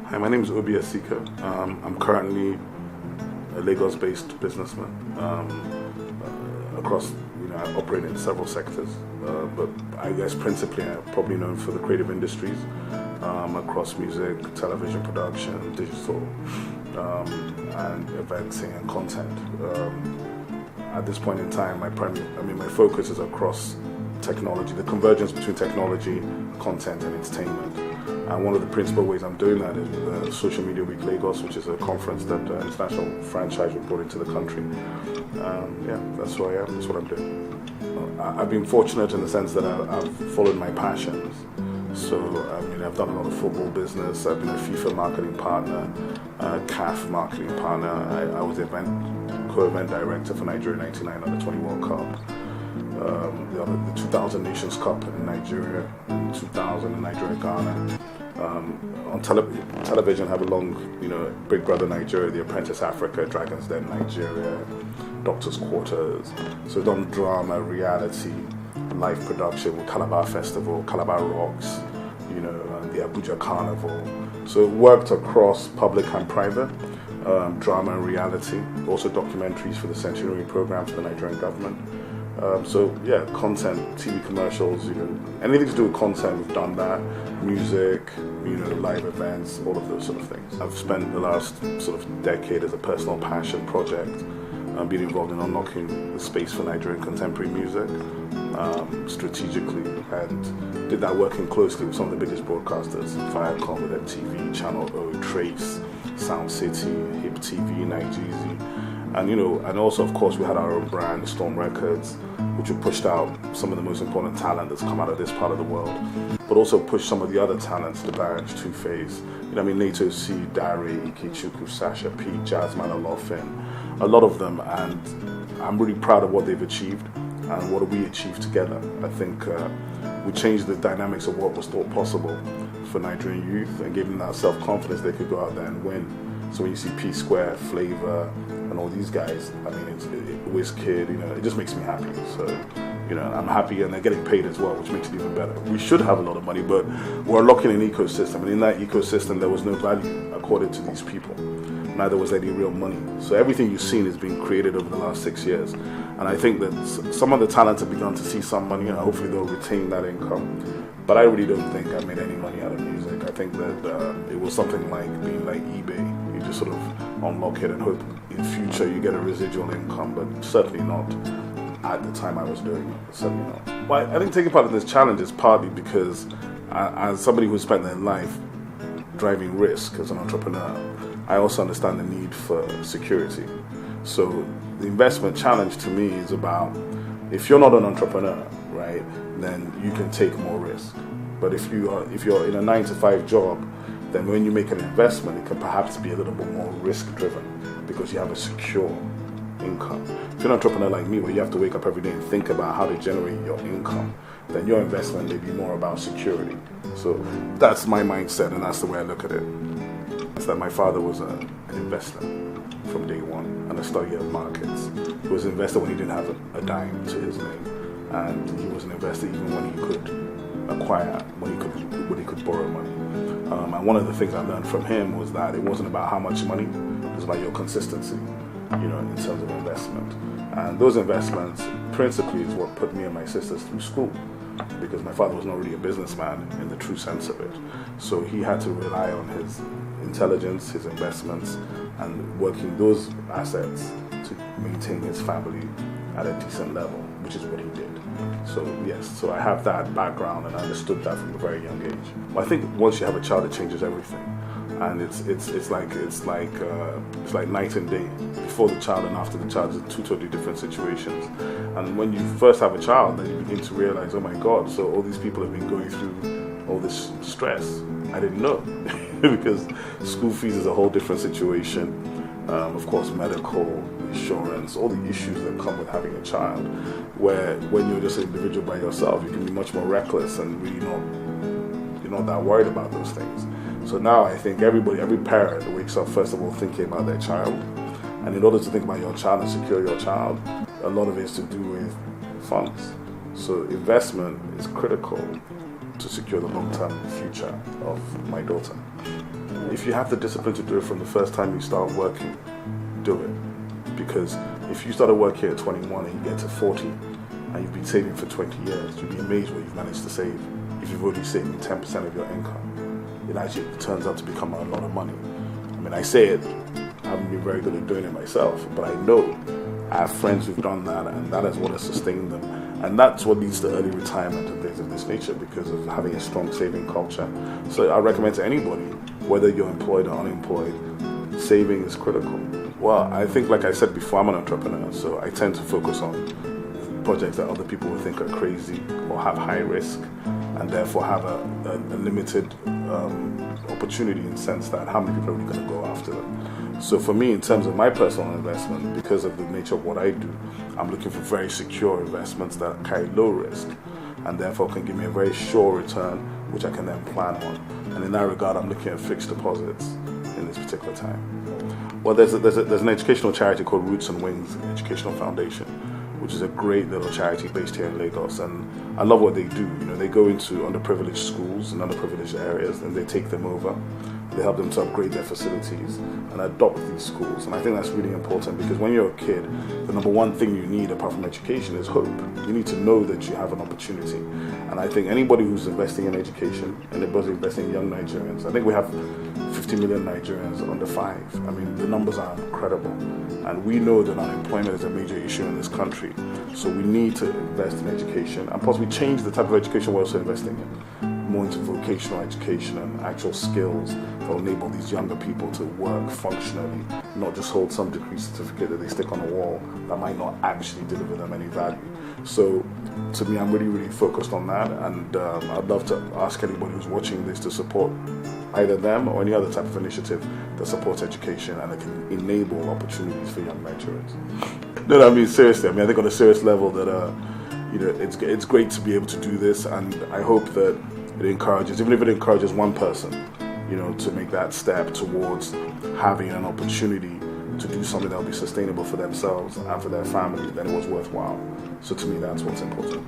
Hi, my name is Asika. I'm currently a Lagos-based businessman across, I operate in several sectors, but I guess principally I'm probably known for the creative industries across music, television production, digital, and eventing and content. At this point in time, my focus is across technology, the convergence between technology, content, and entertainment. And one of the principal ways I'm doing that is with Social Media Week Lagos, which is a conference that international franchise we brought into the country. That's who I am. That's what I'm doing. I've been fortunate in the sense that I've followed my passions. So, I've done a lot of football business. I've been a FIFA marketing partner, CAF marketing partner. I was co-event director for Nigeria 99 Under 20 World Cup. The 2000 Nations Cup in Nigeria, 2000 in Nigeria, Ghana. On television, I have a long, Big Brother Nigeria, The Apprentice Africa, Dragon's Den Nigeria, Doctor's Quarters. So done drama, reality, live production with Calabar Festival, Calabar Rocks, the Abuja Carnival. So it worked across public and private, drama and reality, also documentaries for the Centenary program for the Nigerian government. Content, TV commercials, anything to do with content, we've done that. Music, live events, all of those sort of things. I've spent the last sort of decade as a personal passion project, being involved in unlocking the space for Nigerian contemporary music, strategically, and did that working closely with some of the biggest broadcasters, Viacom with MTV, Channel O, Trace, Sound City, Hip TV, Nigezie. And also, of course, we had our own brand, Storm Records, which we pushed out some of the most important talent that's come out of this part of the world, but also pushed some of the other talents, the Barrage, Two-Face, Nato C, Dari, Ikechukwu, Sasha P, Jasmine Olofin, a lot of them, and I'm really proud of what they've achieved and what we achieved together. I think we changed the dynamics of what was thought possible for Nigerian youth and gave them that self-confidence they could go out there and win. So when you see P Square, Flavor, and all these guys, it's WizKid, it just makes me happy. So, I'm happy, and they're getting paid as well, which makes it even better. We should have a lot of money, but we're unlocking an ecosystem, and in that ecosystem, there was no value accorded to these people. Neither was any real money. So everything you've seen has been created over the last 6 years. And I think that some of the talents have begun to see some money, and hopefully they'll retain that income. But I really don't think I made any money out of music. I think that it was something like being like eBay. You just sort of unlock it and hope in future you get a residual income, but certainly not at the time I was doing it. Certainly not. Well, I think taking part in this challenge is partly because as somebody who spent their life driving risk as an entrepreneur, I also understand the need for security. So the investment challenge to me is about, if you're not an entrepreneur, right, then you can take more risk. But if you're in a 9-to-5 job, then when you make an investment, it can perhaps be a little bit more risk-driven because you have a secure income. If you're an entrepreneur like me, where you have to wake up every day and think about how to generate your income, then your investment may be more about security. So that's my mindset, and that's the way I look at it. It's that my father was an investor from day one and a study of markets. He was an investor when he didn't have a dime to his name, and he was an investor even when he could acquire, when he could borrow money. And one of the things I learned from him was that it wasn't about how much money, it was about your consistency, in terms of investment. And those investments principally is what put me and my sisters through school, because my father was not really a businessman in the true sense of it. So he had to rely on his intelligence, his investments, and working those assets to maintain his family at a decent level, which is what he did. So yes, so I have that background, and I understood that from a very young age. But I think once you have a child, it changes everything, and it's like night and day. Before the child and after the child, it's two totally different situations. And when you first have a child, then you begin to realize, oh my God, so all these people have been going through all this stress. I didn't know, because school fees is a whole different situation. Of course, medical, insurance, all the issues that come with having a child, where when you're just an individual by yourself, you can be much more reckless and really you're not that worried about those things. So now I think every parent wakes up first of all thinking about their child, and in order to think about your child and secure your child, a lot of it is to do with funds. So investment is critical to secure the long-term future of my daughter. If you have the discipline to do it from the first time you start working, do it. Because if you started working at 21 and you get to 40 and you've been saving for 20 years, you'll be amazed what you've managed to save. If you've already saved 10% of your income, it actually turns out to become a lot of money. I mean, I say it, I haven't been very good at doing it myself, but I know I have friends who've done that, and that is what has sustained them. And that's what leads to early retirement and things of this nature, because of having a strong saving culture. So I recommend to anybody, whether you're employed or unemployed, saving is critical. Well, I think, like I said before, I'm an entrepreneur, so I tend to focus on projects that other people would think are crazy or have high risk, and therefore have a limited opportunity in the sense that how many people are really going to go after them. So for me, in terms of my personal investment, because of the nature of what I do, I'm looking for very secure investments that carry low risk and therefore can give me a very sure return, which I can then plan on. And in that regard, I'm looking at fixed deposits in this particular time. Well, there's an educational charity called Roots and Wings Educational Foundation, which is a great little charity based here in Lagos, and I love what they do. You know, they go into underprivileged schools and underprivileged areas, and they take them over. They help them to upgrade their facilities and adopt these schools. And I think that's really important, because when you're a kid, the number one thing you need apart from education is hope. You need to know that you have an opportunity. And I think anybody who's investing in education, and anybody investing in young Nigerians, I think we have 50 million Nigerians under 5. I mean, the numbers are incredible. And we know that unemployment is a major issue in this country. So we need to invest in education and possibly change the type of education we're also investing in. More into vocational education and actual skills that will enable these younger people to work functionally, not just hold some degree certificate that they stick on a wall that might not actually deliver them any value. So to me, I'm really focused on that, and I'd love to ask anybody who's watching this to support either them or any other type of initiative that supports education and that can enable opportunities for young Nigerians. No, I mean, seriously, I think on a serious level that it's great to be able to do this, and I hope that it encourages, even if it encourages one person, to make that step towards having an opportunity to do something that will be sustainable for themselves and for their family, then it was worthwhile. So to me, that's what's important.